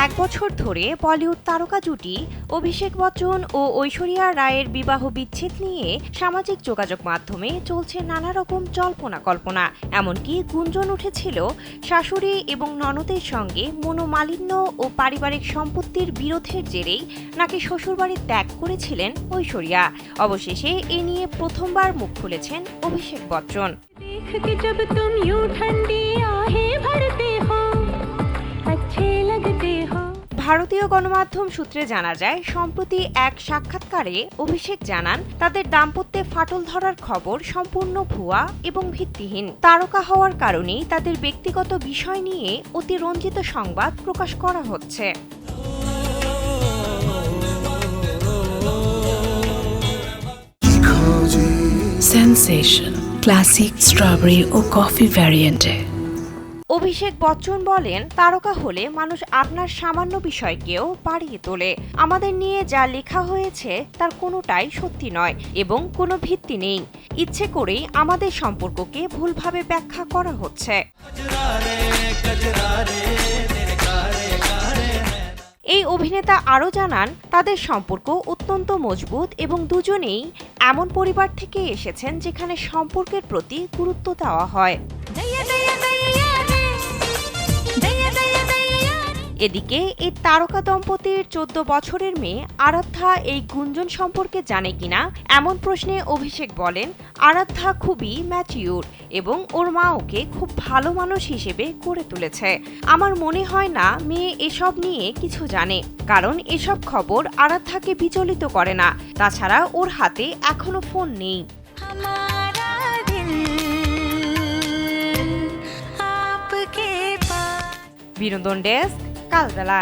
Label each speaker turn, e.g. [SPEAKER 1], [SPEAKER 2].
[SPEAKER 1] এক বছর ধরে বলিউড তারকা জুটি অভিষেক বচ্চন ও ঐশ্বরিয়া রায়ের বিবাহ বিচ্ছেদ নিয়ে সামাজিক যোগাযোগ মাধ্যমে চলছে নানা রকম জল্পনা কল্পনা। এমনকি গুঞ্জন উঠেছিল শাশুড়ি এবং ননদের সঙ্গে মনোমালিন্য ও পারিবারিক সম্পত্তির বিরোধের জেরেই নাকি শ্বশুরবাড়ি ত্যাগ করেছিলেন ঐশ্বরিয়া। অবশেষে এ নিয়ে প্রথমবার মুখ খুলেছেন অভিষেক বচ্চন। ভারতীয় গণমাধ্যম সূত্রে জানা যায়, সম্প্রতি এক সাক্ষাৎকারে অভিষেক জানান তাদের দাম্পত্যে ফাটল ধরার খবর সম্পূর্ণ ভুয়া এবং ভিত্তিহীন। তারকা হওয়ার কারণেই তাদের ব্যক্তিগত বিষয় নিয়ে অতিরঞ্জিত সংবাদ প্রকাশ করা হচ্ছে।
[SPEAKER 2] সেন্সেশন ক্লাসিক স্ট্রবেরি ও কফি ভ্যারিয়েন্টে।
[SPEAKER 1] অভিষেক বচ্চন বলেন, তারকা হলে মানুষ আপনার সামান্য বিষয়কেও বাড়িয়ে তোলে। আমাদের নিয়ে যা লেখা হয়েছে তার কোনোটাই সত্যি নয় এবং কোনো ভিত্তি নেই। ইচ্ছে করেই আমাদের সম্পর্ককে ভুলভাবে ব্যাখ্যা করা হচ্ছে। এই অভিনেতা আরও জানান, তাদের সম্পর্ক অত্যন্ত মজবুত এবং দুজনেই এমন পরিবার থেকে এসেছেন যেখানে সম্পর্কের প্রতি গুরুত্ব দেওয়া হয়। এদিকে এই তারকা দম্পতির 14 বছরের মেয়ে আরাধ্যা এই গুঞ্জন সম্পর্কে জানে কিনা এমন প্রশ্নে অভিষেক বলেন, আরাধ্যা খুবই ম্যাচিউর এবং ওর মা ওকে খুব ভালো মানুষ হিসেবে গড়ে তুলেছে। আমার মনে হয় না মেয়ে এসব নিয়ে কিছু জানে, কারণ এসব খবর আরাধ্যাকে বিচলিত করে না। তাছাড়া ওর হাতে এখনো ফোন নেই। বিনোদন ডেস্ক, কালবেলা।